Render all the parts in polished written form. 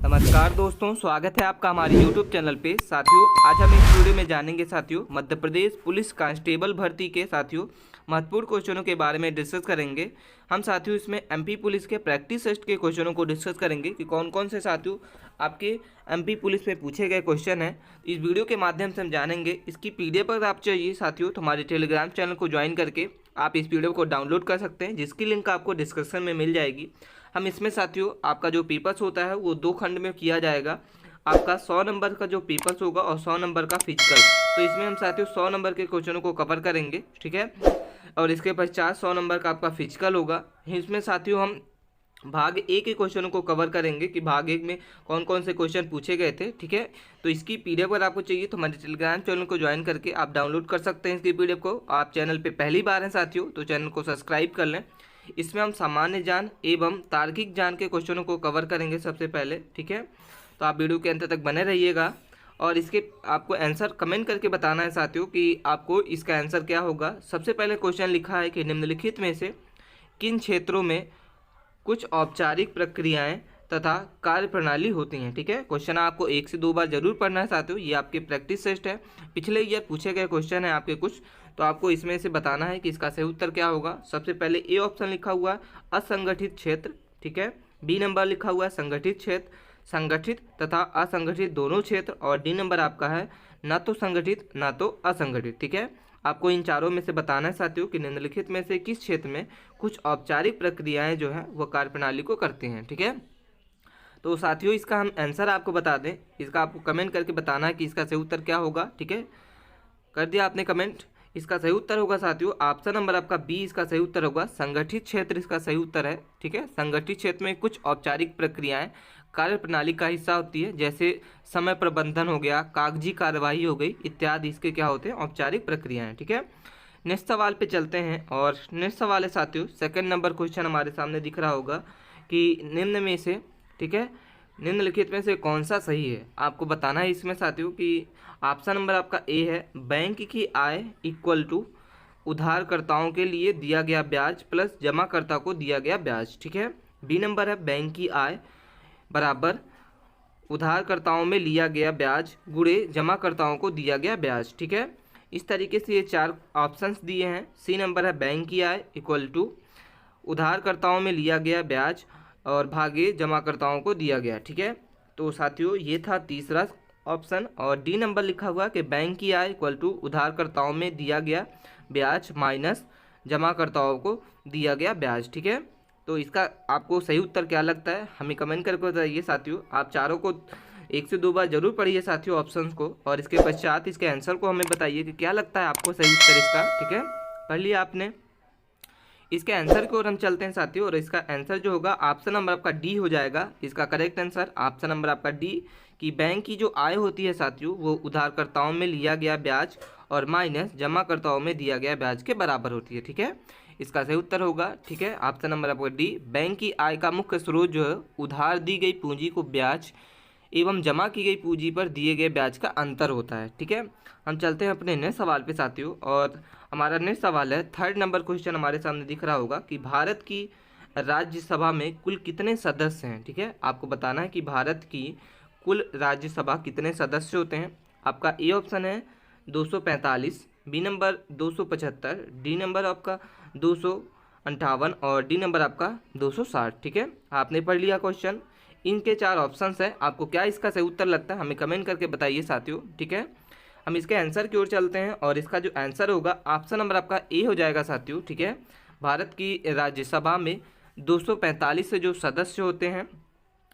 नमस्कार दोस्तों, स्वागत है आपका हमारे YouTube चैनल पे। साथियों, आज हम इस वीडियो में जानेंगे साथियों मध्य प्रदेश पुलिस कांस्टेबल भर्ती के साथियों महत्वपूर्ण क्वेश्चनों के बारे में डिस्कस करेंगे। हम साथियों इसमें MP पुलिस के प्रैक्टिस टेस्ट के क्वेश्चनों को डिस्कस करेंगे कि कौन कौन से साथियों आपके MP पुलिस में पूछे गए क्वेश्चन हैं। इस वीडियो के माध्यम से हम जानेंगे। इसकी PDF अगर आप चाहिए साथियों तो हमारे टेलीग्राम चैनल को ज्वाइन करके आप इस वीडियो को डाउनलोड कर सकते हैं, जिसकी लिंक आपको डिस्क्रिप्शन में मिल जाएगी। हम इसमें साथियों आपका जो पेपर्स होता है वो 2 खंड में किया जाएगा। आपका 100 नंबर का जो पेपर्स होगा और 100 नंबर का फिजिकल। तो इसमें हम साथियों 100 नंबर के क्वेश्चनों को कवर करेंगे, ठीक है। और इसके पश्चात 100 नंबर का आपका फिजिकल होगा। इसमें साथियों हम भाग ए के क्वेश्चनों को कवर करेंगे कि भाग एक में कौन कौन से क्वेश्चन पूछे गए थे, ठीक है। तो इसकी PDF अगर आपको चाहिए तो हमारे टेलीग्राम चैनल को ज्वाइन करके आप डाउनलोड कर सकते हैं इसकी PDF को। आप चैनल पे पहली बार हैं साथियों तो चैनल को सब्सक्राइब कर लें। इसमें हम सामान्य ज्ञान एवं तार्किक ज्ञान के क्वेश्चनों को कवर करेंगे सबसे पहले, ठीक है। तो आप वीडियो के अंत तक बने रहिएगा और इसके आपको आंसर कमेंट करके बताना है साथियों कि आपको इसका आंसर क्या होगा। सबसे पहले क्वेश्चन लिखा है कि निम्नलिखित में से किन क्षेत्रों में कुछ औपचारिक प्रक्रियाएं तथा कार्य प्रणाली होती हैं, ठीक है। क्वेश्चन आपको 1 से 2 बार जरूर पढ़ना है साथियों। ये आपके प्रैक्टिस टेस्ट है, पिछले ईयर पूछे गए क्वेश्चन है आपके कुछ, तो आपको इसमें से बताना है कि इसका सही उत्तर क्या होगा। सबसे पहले ए ऑप्शन लिखा हुआ है असंगठित क्षेत्र, ठीक है। बी नंबर लिखा हुआ है संगठित क्षेत्र, संगठित तथा असंगठित दोनों क्षेत्र, और डी नंबर आपका है ना तो संगठित ना तो असंगठित, ठीक है। आपको इन चारों में से बताना है साथियों कि निम्नलिखित में से किस क्षेत्र में कुछ औपचारिक प्रक्रियाएं जो है वह कार्यप्रणाली को करती हैं, ठीक है। तो साथियों इसका हम आंसर आपको बता दें, इसका आपको कमेंट करके बताना है कि इसका सही उत्तर क्या होगा, ठीक है। कर दिया आपने कमेंट। इसका सही उत्तर होगा साथियों ऑप्शन नंबर आपका बी, इसका सही उत्तर होगा संगठित क्षेत्र, इसका सही उत्तर है, ठीक है। संगठित क्षेत्र में कुछ औपचारिक प्रक्रियाएं कार्य प्रणाली का हिस्सा होती है, जैसे समय प्रबंधन हो गया, कागजी कार्यवाही हो गई इत्यादि, इसके क्या होते हैं औपचारिक प्रक्रियाएं, ठीक है। नेक्स्ट सवाल पे चलते हैं और नेक्स्ट सवाल है साथियों सेकंड नंबर क्वेश्चन हमारे सामने दिख रहा होगा कि निम्न में से, ठीक है, निम्नलिखित में से कौन सा सही है। आपको बताना है इसमें साथियों कि ऑप्शन नंबर आपका ए है बैंक की आय इक्वल टू उधारकर्ताओं के लिए दिया गया ब्याज प्लस जमाकर्ता को दिया गया ब्याज, ठीक है। बी नंबर है बैंक की आय बराबर उधारकर्ताओं में लिया गया ब्याज गुणे जमाकर्ताओं को दिया गया ब्याज, ठीक है। इस तरीके से ये 4 ऑप्शंस दिए हैं। सी नंबर है बैंक की आय इक्वल टू उधारकर्ताओं में लिया गया ब्याज और भागे जमाकर्ताओं को दिया गया, ठीक है। तो साथियों ये था तीसरा ऑप्शन, और डी नंबर लिखा हुआ कि बैंक की आय इक्वल टू उधारकर्ताओं में दिया गया ब्याज माइनस जमाकर्ताओं को दिया गया ब्याज, ठीक है। तो इसका आपको सही उत्तर क्या लगता है हमें कमेंट करके बताइए साथियों। आप चारों को 1 से 2 बार जरूर पढ़िए साथियों ऑप्शंस को, और इसके पश्चात इसके आंसर को हमें बताइए कि क्या लगता है आपको सही उत्तर इसका, ठीक है। पढ़ लिया आपने। इसके आंसर की ओर हम चलते हैं साथियों, और इसका आंसर जो होगा ऑप्शन नंबर आपका डी हो जाएगा। इसका करेक्ट आंसर ऑप्शन नंबर आपका डी कि बैंक की जो आय होती है साथियों वो उधारकर्ताओं में लिया गया ब्याज और माइनस जमाकर्ताओं में दिया गया ब्याज के बराबर होती है, ठीक है। इसका सही उत्तर होगा, ठीक है, ऑप्शन नंबर आपका डी। बैंक की आय का मुख्य स्रोत जो है उधार दी गई पूंजी को ब्याज एवं जमा की गई पूंजी पर दिए गए ब्याज का अंतर होता है, ठीक है। हम चलते हैं अपने नेक्स्ट सवाल पे साथियों, और हमारा नेक्स्ट सवाल है थर्ड नंबर क्वेश्चन हमारे सामने दिख रहा होगा कि भारत की राज्यसभा में कुल कितने सदस्य हैं, ठीक है। आपको बताना है कि भारत की कुल राज्यसभा कितने सदस्य होते हैं। आपका ए ऑप्शन है 245, बी नंबर 275, डी नंबर आपका 258 और डी नंबर आपका 260, ठीक है। आपने पढ़ लिया क्वेश्चन। इनके 4 ऑप्शंस हैं, आपको क्या इसका सही उत्तर लगता है हमें कमेंट करके बताइए साथियों, ठीक है। हम इसके आंसर की ओर चलते हैं, और इसका जो आंसर होगा ऑप्शन नंबर आपका ए हो जाएगा साथियों, ठीक है। भारत की राज्यसभा में 245 से जो सदस्य होते हैं,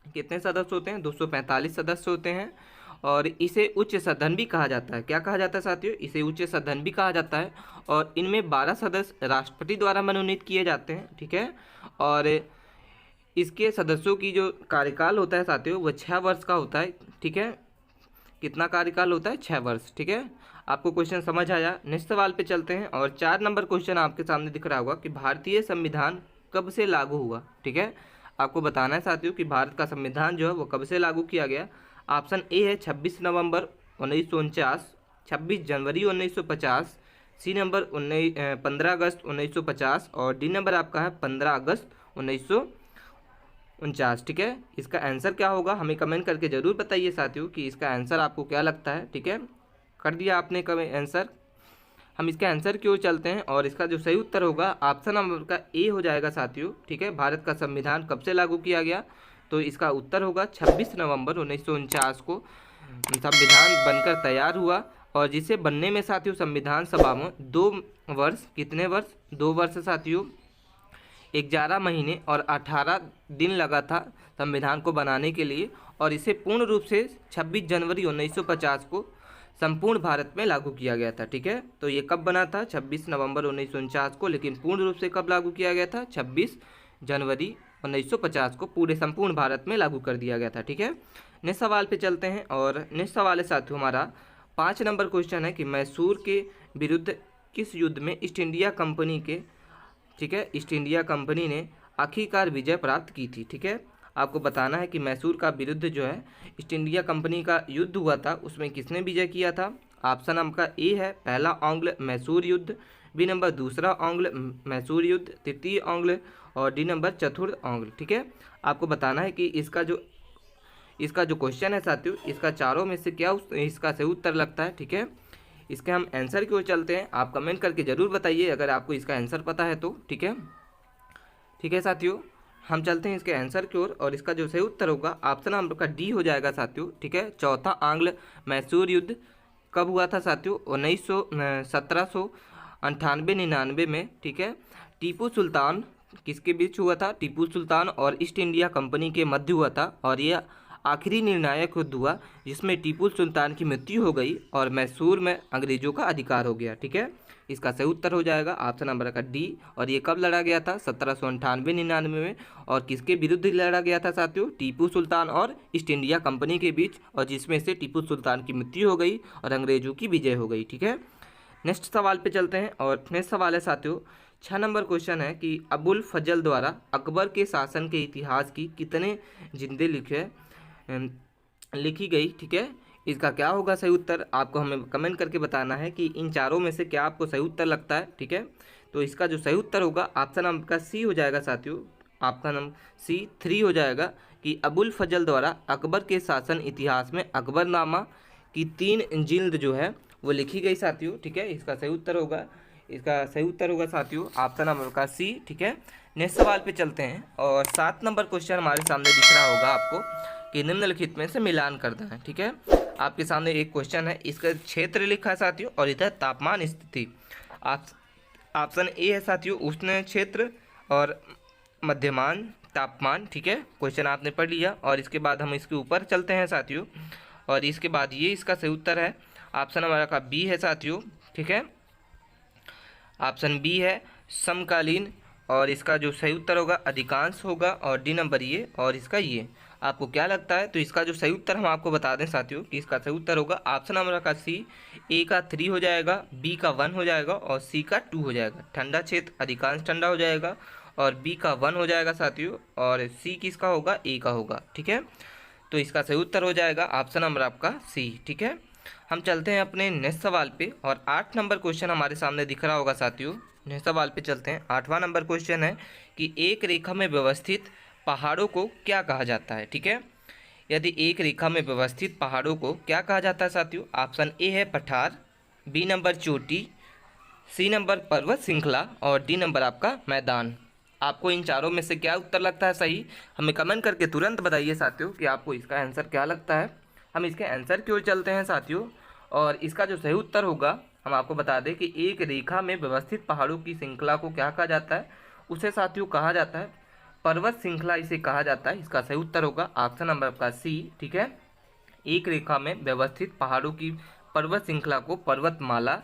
कितने सदस्य होते हैं 245 सदस्य होते हैं, और इसे उच्च सदन भी कहा जाता है। क्या कहा जाता है साथियों, इसे उच्च सदन भी कहा जाता है। और इनमें 12 सदस्य राष्ट्रपति द्वारा मनोनीत किए जाते हैं, ठीक है। और इसके सदस्यों की जो कार्यकाल होता है साथियों वह 6 वर्ष का होता है, ठीक है। कितना कार्यकाल होता है 6 वर्ष, ठीक है। आपको क्वेश्चन समझ आया। नेक्स्ट सवाल पे चलते हैं, और 4 नंबर क्वेश्चन आपके सामने दिख रहा होगा कि भारतीय संविधान कब से लागू हुआ, ठीक है। आपको बताना है साथियों कि भारत का संविधान जो है वो कब से लागू किया गया। ऑप्शन ए है 26 नवंबर 1949, 26 जनवरी 1950, सी नंबर 15 अगस्त 1950 और डी नंबर आपका है 15 अगस्त 1949। 1949। ठीक है, इसका आंसर क्या होगा हमें कमेंट करके ज़रूर बताइए साथियों कि इसका आंसर आपको क्या लगता है। ठीक है, कर दिया आपने कमेंट आंसर। हम इसके आंसर की ओर चलते हैं और इसका जो सही उत्तर होगा ऑप्शन नंबर का ए हो जाएगा साथियों। ठीक है, भारत का संविधान कब से लागू किया गया, तो इसका उत्तर होगा 26 नवंबर 1949 को संविधान बनकर तैयार हुआ, और जिसे बनने में साथियों संविधान सभा में 2 वर्ष, कितने वर्ष, 2 वर्ष साथियों, 11 महीने और 18 दिन लगा था संविधान को बनाने के लिए, और इसे पूर्ण रूप से 26 जनवरी 1950 को संपूर्ण भारत में लागू किया गया था। ठीक है, तो ये कब बना था, 26 नवंबर 1949 को, लेकिन पूर्ण रूप से कब लागू किया गया था, 26 जनवरी 1950 को पूरे संपूर्ण भारत में लागू कर दिया गया था। ठीक है, नेक्स्ट सवाल पे चलते हैं, और नेक्स्ट सवाल है साथियों हमारा 5 नंबर क्वेश्चन है कि मैसूर के विरुद्ध किस युद्ध में ईस्ट इंडिया कंपनी के, ठीक है, ईस्ट इंडिया कंपनी ने आखिरकार विजय प्राप्त की थी। ठीक है, आपको बताना है कि मैसूर का विरुद्ध जो है ईस्ट इंडिया कंपनी का युद्ध हुआ था, उसमें किसने विजय किया था। ऑप्शन आपका ए है पहला आंग्ल मैसूर युद्ध, बी नंबर दूसरा आंग्ल मैसूर युद्ध, तृतीय आंग्ल, और डी नंबर चतुर्थ आंग्ल। ठीक है, आपको बताना है कि इसका जो क्वेश्चन है साथियों, इसका चारों में से क्या इसका सही उत्तर लगता है। ठीक है, इसके हम आंसर की ओर चलते हैं, आप कमेंट करके ज़रूर बताइए अगर आपको इसका आंसर पता है तो। ठीक है साथियों, हम चलते हैं इसके आंसर की ओर, और इसका जो सही उत्तर होगा ऑप्शन नंबर का डी हो जाएगा साथियों। ठीक है, चौथा आंग्ल मैसूर युद्ध कब हुआ था साथियों, 1798-99 में। ठीक है, टीपू सुल्तान किसके बीच हुआ था, टीपू सुल्तान और ईस्ट इंडिया कंपनी के मध्य हुआ था, और यह आखिरी निर्णायक युद्ध हुआ जिसमें टीपू सुल्तान की मृत्यु हो गई और मैसूर में अंग्रेजों का अधिकार हो गया। ठीक है, इसका सही उत्तर हो जाएगा ऑप्शन नंबर का डी। और ये कब लड़ा गया था, 1798-99 में, और किसके विरुद्ध लड़ा गया था साथियों, टीपू सुल्तान और ईस्ट इंडिया कंपनी के बीच, और जिसमें से टीपू सुल्तान की मृत्यु हो गई और अंग्रेजों की विजय हो गई। ठीक है, नेक्स्ट सवाल पे चलते हैं, और नेक्स्ट सवाल है साथियों 6 नंबर क्वेश्चन है कि अबुल फजल द्वारा अकबर के शासन के इतिहास की कितने जिंदे लिखी गई। ठीक है, इसका क्या होगा सही उत्तर, आपको हमें कमेंट करके बताना है कि इन चारों में से क्या आपको सही उत्तर लगता है। ठीक है, तो इसका जो सही उत्तर होगा ऑप्शन नंबर का सी हो जाएगा साथियों, ऑप्शन नंबर सी 3 हो जाएगा कि अबुल फजल द्वारा अकबर के शासन इतिहास में अकबरनामा की 3 जिल्द जो है वो लिखी गई साथियों। ठीक है, इसका सही उत्तर होगा साथियों ऑप्शन नंबर का सी। ठीक है, नेक्स्ट सवाल पे चलते हैं, और 7 नंबर क्वेश्चन हमारे सामने दिख रहा होगा आपको कि निम्नलिखित में से मिलान करना है। ठीक है, आपके सामने एक क्वेश्चन है, इसका क्षेत्र लिखा है साथियों, और इधर तापमान स्थिति। ऑप्शन ए है साथियों उष्ण क्षेत्र और मध्यमान तापमान। ठीक है, क्वेश्चन आपने पढ़ लिया, और इसके बाद हम इसके ऊपर चलते हैं साथियों, और इसके बाद ये इसका सही उत्तर है ऑप्शन हमारा का बी है साथियों। ठीक है, ऑप्शन बी है समकालीन, और इसका जो सही उत्तर होगा अधिकांश होगा, और डी नंबर ये, और इसका ये। आपको क्या लगता है, तो इसका जो सही उत्तर हम आपको बता दें साथियों कि इसका सही उत्तर होगा ऑप्शन नंबर का सी, ए का 3 हो जाएगा, बी का 1 हो जाएगा, और सी का 2 हो जाएगा। ठंडा क्षेत्र अधिकांश ठंडा हो जाएगा, और बी का 1 हो जाएगा साथियों, और सी किसका होगा, ए का होगा। ठीक है, तो इसका सही उत्तर हो जाएगा ऑप्शन नंबर आपका सी। ठीक है, हम चलते हैं अपने नेक्स्ट सवाल पे, और 8 नंबर क्वेश्चन हमारे सामने दिख रहा होगा साथियों। नेक्स्ट सवाल पे चलते हैं, 8वां नंबर क्वेश्चन है कि एक रेखा में व्यवस्थित पहाड़ों को क्या कहा जाता है। ठीक है, यदि एक रेखा में व्यवस्थित पहाड़ों को क्या कहा जाता है साथियों, ऑप्शन ए है पठार, बी नंबर चोटी, सी नंबर पर्वत श्रृंखला, और डी नंबर आपका मैदान। आपको इन चारों में से क्या उत्तर लगता है सही, हमें कमेंट करके तुरंत बताइए साथियों कि आपको इसका आंसर क्या लगता है। हम इसके आंसर की ओर चलते हैं साथियों, और इसका जो सही उत्तर होगा हम आपको बता दें कि एक रेखा में व्यवस्थित पहाड़ों की श्रृंखला को क्या कहा जाता है, उसे साथियों कहा जाता है पर्वत श्रृंखला, इसे कहा जाता है। इसका सही उत्तर होगा ऑप्शन नंबर आपका सी। ठीक है, एक रेखा में व्यवस्थित पहाड़ों की पर्वत श्रृंखला को पर्वतमाला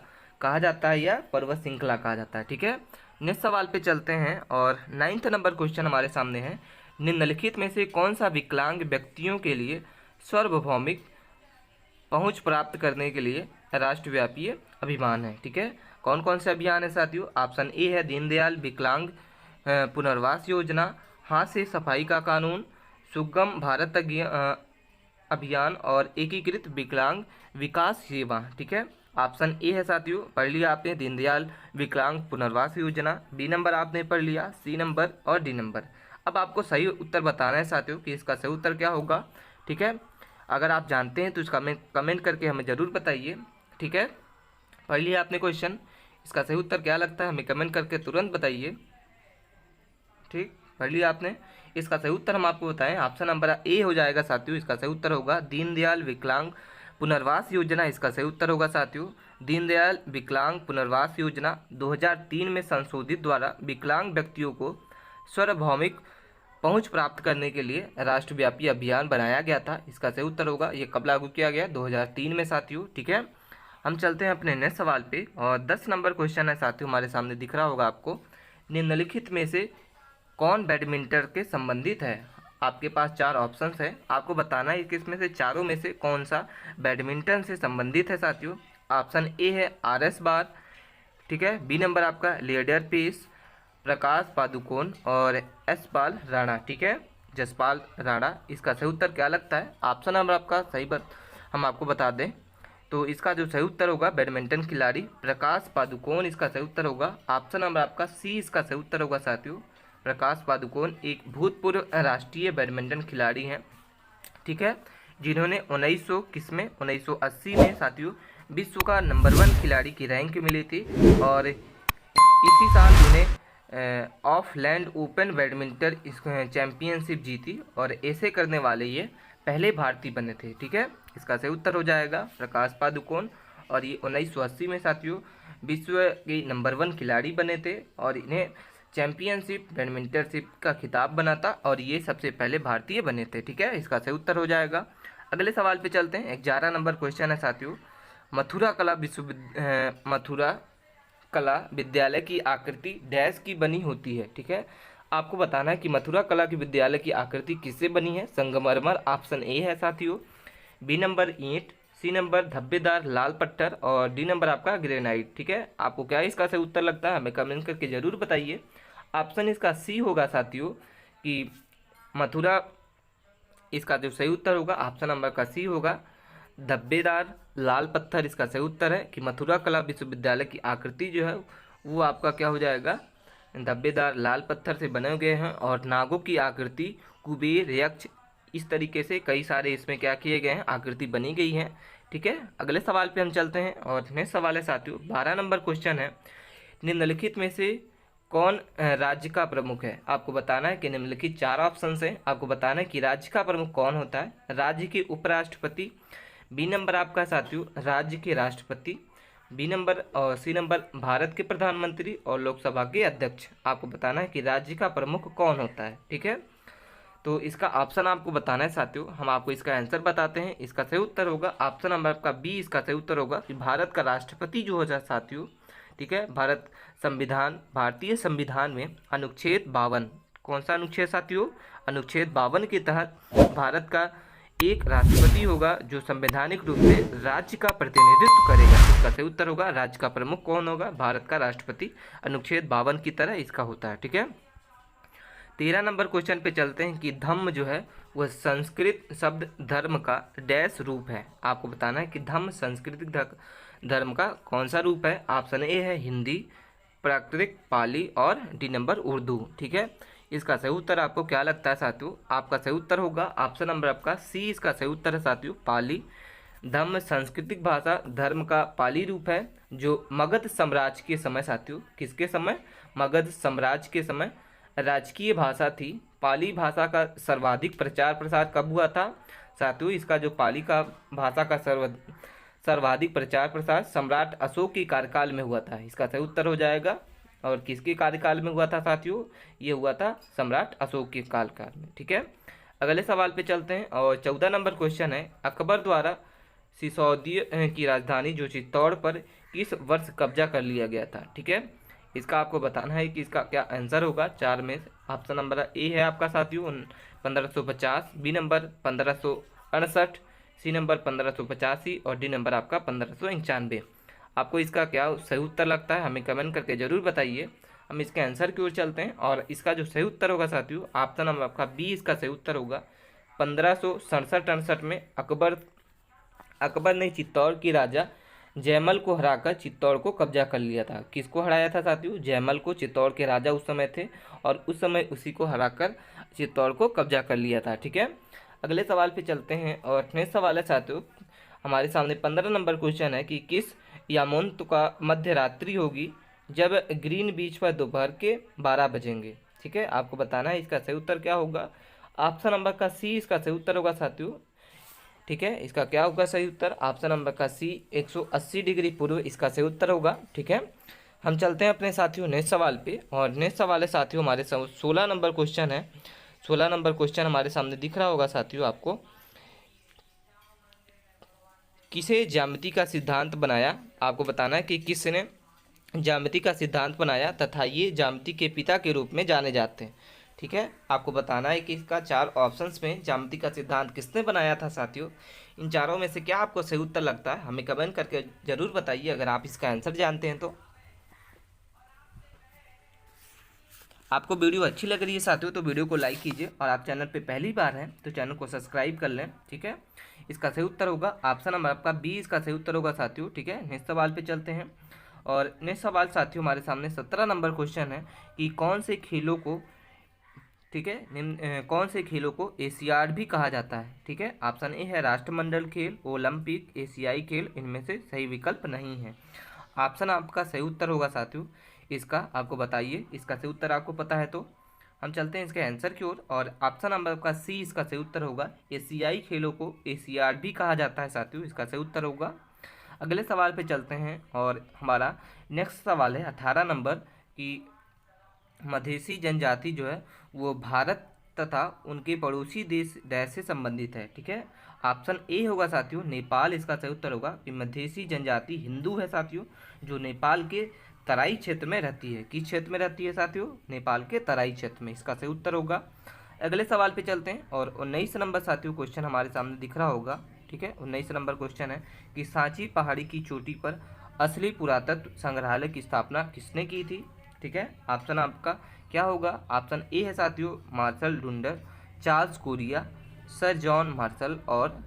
कहा जाता है, या पर्वत श्रृंखला कहा जाता है। ठीक है, नेक्स्ट सवाल पे चलते हैं, और 9th नंबर क्वेश्चन हमारे सामने है, निम्नलिखित में से कौन सा विकलांग व्यक्तियों के लिए सार्वभौमिक पहुंच प्राप्त करने के लिए राष्ट्रव्यापी अभियान है। ठीक है, कौन कौन से अभियान है साथियों, ऑप्शन ए है दीनदयाल विकलांग पुनर्वास योजना, हाथ से सफाई का कानून, सुगम भारत अभियान, और एकीकृत विकलांग विकास सेवा। ठीक है, ऑप्शन ए है साथियों, पढ़ लिया आपने दीनदयाल विकलांग पुनर्वास योजना, बी नंबर आपने पढ़ लिया, सी नंबर और डी नंबर। अब आपको सही उत्तर बताना है साथियों कि इसका सही उत्तर क्या होगा। ठीक है, अगर आप जानते हैं तो इसका कमेंट करके हमें ज़रूर बताइए। ठीक है, पढ़ लिया आपने क्वेश्चन, इसका सही उत्तर क्या लगता है हमें कमेंट करके तुरंत बताइए। ठीक, पढ़ लिया आपने, इसका सही उत्तर हम आपको बताएं, ऑप्शन नंबर ए हो जाएगा साथियों। इसका सही उत्तर होगा दीनदयाल विकलांग पुनर्वास योजना, इसका सही उत्तर होगा साथियों। दीनदयाल विकलांग पुनर्वास योजना 2003 में संशोधित द्वारा विकलांग व्यक्तियों को सार्वभौमिक पहुंच प्राप्त करने के लिए राष्ट्रव्यापी अभियान बनाया गया था। इसका सही उत्तर होगा, ये कब लागू किया गया, 2003 में साथियों। ठीक है, हम चलते हैं अपने नेक्स्ट सवाल पे, और 10 नंबर क्वेश्चन है साथियों, हमारे सामने दिख रहा होगा आपको। निम्नलिखित में से कौन बैडमिंटन के संबंधित है। आपके पास 4 ऑप्शंस है, आपको बताना है कि इसमें से चारों में से कौन सा बैडमिंटन से संबंधित है साथियों। ऑप्शन ए है RS बार, ठीक है, बी नंबर आपका लिएंडर पेस, प्रकाश पादुकोण, और यशपाल राणा, ठीक है, जसपाल राणा। इसका सही उत्तर क्या लगता है, ऑप्शन नंबर आपका सही हम आपको बता दें तो इसका जो सही उत्तर होगा बैडमिंटन खिलाड़ी प्रकाश पादुकोण, इसका सही उत्तर होगा ऑप्शन नंबर आपका सी, इसका सही उत्तर होगा साथियों। प्रकाश पादुकोण एक भूतपूर्व राष्ट्रीय बैडमिंटन खिलाड़ी हैं, ठीक है, जिन्होंने 1980 में साथियों विश्व का नंबर 1 खिलाड़ी की रैंक मिली थी, और इसी साल उन्हें ऑफलैंड ओपन बैडमिंटन चैंपियनशिप जीती, और ऐसे करने वाले ये पहले भारतीय बने थे। ठीक है, इसका सही उत्तर हो जाएगा प्रकाश पादुकोण, और ये 1980 में साथियों विश्व के नंबर 1 खिलाड़ी बने थे, और इन्हें चैंपियनशिप बैडमिंटनशिप का खिताब बना था, और ये सबसे पहले भारतीय बने थे। ठीक है, इसका सही उत्तर हो जाएगा। अगले सवाल पे चलते हैं। 11 नंबर क्वेश्चन है साथियों, मथुरा कला विद्यालय की आकृति डैश की बनी होती है। ठीक है, आपको बताना है कि मथुरा कला की विद्यालय की आकृति किससे बनी है। संगमरमर ऑप्शन ए है साथियों, बी नंबर ईंट, सी नंबर धब्बेदार लाल पत्थर, और डी नंबर आपका ग्रेनाइट। ठीक है, आपको क्या इसका सही उत्तर लगता है हमें कमेंट करके जरूर बताइए। ऑप्शन इसका सी होगा साथियों कि मथुरा, इसका जो सही उत्तर होगा ऑप्शन नंबर का सी होगा धब्बेदार लाल पत्थर। इसका सही उत्तर है कि मथुरा कला विश्वविद्यालय की आकृति जो है वो आपका क्या हो जाएगा, धब्बेदार लाल पत्थर से बने गए हैं, और नागों की आकृति, कुबेर, यक्ष, इस तरीके से कई सारे इसमें क्या किए गए हैं, आकृति बनी गई है। ठीक है, अगले सवाल पे हम चलते हैं, और नेक्स्ट सवाल है साथियों 12 नंबर क्वेश्चन है, निम्नलिखित में से कौन राज्य का प्रमुख है। आपको बताना है कि निम्नलिखित 4 ऑप्शन है, आपको बताना है कि राज्य का प्रमुख कौन होता है। राज्य के उपराष्ट्रपति, बी नंबर आपका साथियों राज्य के राष्ट्रपति, बी नंबर और सी नंबर भारत के प्रधानमंत्री, और लोकसभा के अध्यक्ष। आपको बताना है कि राज्य का प्रमुख कौन होता है। ठीक है, तो इसका ऑप्शन आपको बताना है साथियों, हम आपको इसका आंसर बताते हैं। इसका सही उत्तर होगा ऑप्शन नंबर आपका बी, इसका सही उत्तर होगा कि भारत का राष्ट्रपति जो होता है साथियों। ठीक है, भारतीय संविधान में अनुच्छेद 52, कौन सा अनुच्छेद साथियों, अनुच्छेद 52 के तहत भारत का एक राष्ट्रपति होगा जो संवैधानिक रूप से राज्य का प्रतिनिधित्व करेगा। इसका सही उत्तर होगा राज्य का प्रमुख कौन होगा, भारत का राष्ट्रपति, अनुच्छेद 52 की तरह इसका होता है। ठीक है, 13 नंबर क्वेश्चन पे चलते हैं कि धम्म जो है वह संस्कृत शब्द धर्म का डैश रूप है। आपको बताना है कि धम्म संस्कृत धर्म का कौन सा रूप है। ऑप्शन ए है हिंदी, प्राकृतिक, पाली, और डी नंबर उर्दू। ठीक है, इसका सही उत्तर आपको क्या लगता है साथियों, आपका सही उत्तर होगा ऑप्शन नंबर आपका सी, इसका सही उत्तर है साथियों पाली। धम्म सांस्कृतिक भाषा धर्म का पाली रूप है, जो मगध साम्राज्य के समय साथियों, किसके समय, मगध साम्राज्य के समय राजकीय भाषा थी। पाली भाषा का सर्वाधिक प्रचार प्रसार कब हुआ था साथियों, इसका जो पाली का भाषा का सर्वाधिक प्रचार प्रसार सम्राट अशोक के कार्यकाल में हुआ था। इसका सही उत्तर हो जाएगा, और किसके कार्यकाल में हुआ था साथियों, ये हुआ था सम्राट अशोक के कार्यकाल में। ठीक है, अगले सवाल पे चलते हैं, और 14 नंबर क्वेश्चन है, अकबर द्वारा सिसोदिया की राजधानी जो चित्तौड़ पर किस वर्ष कब्जा कर लिया गया था। ठीक है, इसका आपको बताना है कि इसका क्या आंसर होगा। 4 में ऑप्शन नंबर ए है आपका साथियों 1550, बी नंबर 1568, सी नंबर 1585, और डी नंबर आपका 1591। आपको इसका क्या सही उत्तर लगता है हमें कमेंट करके जरूर बताइए। हम इसके आंसर की ओर चलते हैं, और इसका जो सही उत्तर होगा साथियों ऑप्शन नंबर आपका बी, इसका सही उत्तर होगा 1567 में अकबर ने चित्तौड़ की राजा जयमल को हराकर चित्तौड़ को कब्जा कर लिया था। किसको हराया था साथियों? जयमल को। चित्तौड़ के राजा उस समय थे और उस समय उसी को हराकर चित्तौड़ को कब्जा कर लिया था। ठीक है, अगले सवाल पे चलते हैं और नेक्स्ट सवाल है साथियों हमारे सामने 15 नंबर क्वेश्चन है कि किस यामोंत का मध्य रात्रि होगी जब ग्रीन बीच पर दोपहर के 12 बजेंगे। ठीक है, आपको बताना है इसका सही उत्तर क्या होगा। ऑप्शन नंबर का सी इसका सही उत्तर होगा साथियों। ठीक है, इसका क्या होगा सही उत्तर? ऑप्शन नंबर का सी 180 डिग्री पूर्व इसका सही उत्तर होगा। ठीक है, हम चलते हैं अपने साथियों नेक्स्ट सवाल पे और नेक्स्ट सवाल है साथियों हमारे 16 नंबर क्वेश्चन है। 16 नंबर क्वेश्चन हमारे सामने दिख रहा होगा साथियों आपको। किसे ज्यामिति का सिद्धांत बनाया? आपको बताना है कि किसने ज्यामिति का सिद्धांत बनाया तथा ये ज्यामिति के पिता के रूप में जाने जाते हैं। ठीक है, आपको बताना है कि इसका 4 ऑप्शंस में ज्यामिति का सिद्धांत किसने बनाया था साथियों। इन चारों में से क्या आपको सही उत्तर लगता है हमें कमेंट करके जरूर बताइए अगर आप इसका आंसर जानते हैं तो। आपको वीडियो अच्छी लग रही है साथियों तो वीडियो को लाइक कीजिए और आप चैनल पे पहली बार हैं तो चैनल को सब्सक्राइब कर लें। ठीक है, इसका सही उत्तर होगा ऑप्शन नंबर आपका बी इसका सही उत्तर होगा साथियों। ठीक है, नेक्स्ट सवाल पे चलते हैं और नेक्स्ट सवाल साथियों हमारे सामने 17 नंबर क्वेश्चन है कि कौन से खेलों को, ठीक है, कौन से खेलों को एशियाड भी कहा जाता है। ठीक है, ऑप्शन ए है राष्ट्रमंडल खेल, ओलंपिक, एशियाई खेल, इनमें से सही विकल्प नहीं है। ऑप्शन आपका सही उत्तर होगा साथियों इसका, आपको बताइए इसका सही उत्तर आपको पता है तो हम चलते हैं इसके आंसर की ओर और ऑप्शन नंबर का सी इसका सही उत्तर होगा। एशियाई खेलों को एशियाड भी कहा जाता है साथियों, इसका सही उत्तर होगा। अगले सवाल पे चलते हैं और हमारा नेक्स्ट सवाल है 18 नंबर की मधेसी जनजाति जो है वो भारत तथा उनके पड़ोसी देश से संबंधित है। ठीक है, ऑप्शन ए होगा साथियों नेपाल इसका सही उत्तर होगा कि मधेसी जनजाति हिंदू है साथियों जो नेपाल के तराई क्षेत्र में रहती है। किस क्षेत्र में रहती है साथियों? नेपाल के तराई क्षेत्र में, इसका सही उत्तर होगा। अगले सवाल पे चलते हैं और 19 नंबर साथियों क्वेश्चन हमारे सामने दिख रहा होगा। ठीक है, 19 नंबर क्वेश्चन है कि सांची पहाड़ी की चोटी पर असली पुरातत्व संग्रहालय की स्थापना किसने की थी। ठीक है, ऑप्शन आपका क्या होगा? ऑप्शन ए है साथियों मार्शल डुंडर, Charles Correa, sir John Marshall और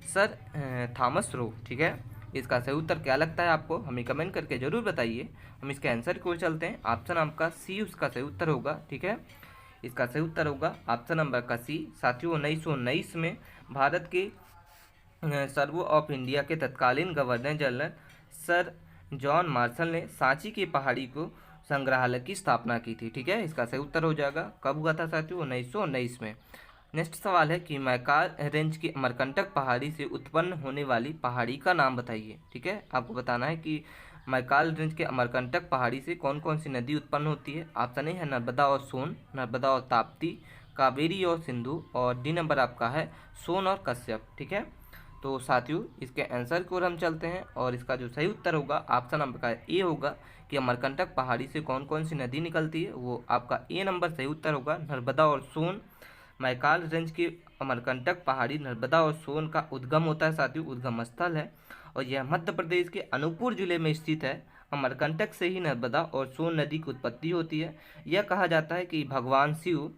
सर थॉमस रो। ठीक है, इसका सही उत्तर क्या लगता है आपको हमें कमेंट करके जरूर बताइए। हम इसके आंसर की ओर चलते हैं। ऑप्शन आपका सी उसका सही उत्तर होगा। ठीक है, इसका सही उत्तर होगा ऑप्शन नंबर का सी। साथियों 1919 में भारत के सर्वो ऑफ इंडिया के तत्कालीन governor general sir John martial ने सांची की पहाड़ी को संग्रहालय की स्थापना की थी। ठीक है, इसका सही उत्तर हो जाएगा। कब हुआ था साथियों? 1919 में। नेक्स्ट सवाल है कि मैकाल रेंज की अमरकंटक पहाड़ी से उत्पन्न होने वाली पहाड़ी का नाम बताइए। ठीक है, आपको बताना है कि मैकाल रेंज के अमरकंटक पहाड़ी से कौन कौन सी नदी उत्पन्न होती है। ऑप्शन ए है नर्मदा और सोन, नर्मदा और ताप्ती, कावेरी और सिंधु और डी नंबर आपका है सोन और कश्यप। ठीक है, तो साथियों इसके आंसर की ओर हम चलते हैं और इसका जो सही उत्तर होगा ऑप्शन नंबर का ए होगा कि अमरकंटक पहाड़ी से कौन कौन सी नदी निकलती है। वो आपका ए नंबर सही उत्तर होगा नर्मदा और सोन। मैकाल रेंज की अमरकंटक पहाड़ी नर्मदा और सोन का उद्गम होता है साथियों, उद्गम स्थल है और यह मध्य प्रदेश के अनूपपुर जिले में स्थित है। अमरकंटक से ही नर्मदा और सोन नदी की उत्पत्ति होती है। यह कहा जाता है कि भगवान शिव,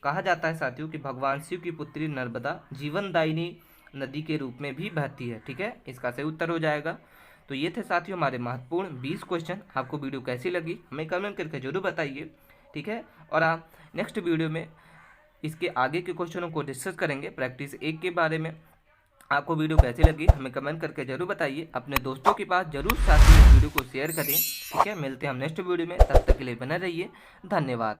कहा जाता है साथियों कि भगवान शिव की पुत्री नर्मदा जीवनदायिनी नदी के रूप में भी बहती है। ठीक है, इसका सही उत्तर हो जाएगा। तो ये थे साथियों हमारे महत्वपूर्ण 20 क्वेश्चन। आपको वीडियो कैसी लगी हमें कमेंट करके जरूर बताइए। ठीक है, और आप नेक्स्ट वीडियो में इसके आगे के क्वेश्चनों को डिस्कस करेंगे प्रैक्टिस 1 के बारे में। आपको वीडियो कैसी लगी हमें कमेंट करके जरूर बताइए। अपने दोस्तों के पास जरूर साथ ही वीडियो को शेयर करें। ठीक है, मिलते हैं हम नेक्स्ट वीडियो में, तब तक के लिए बने रहिए। धन्यवाद।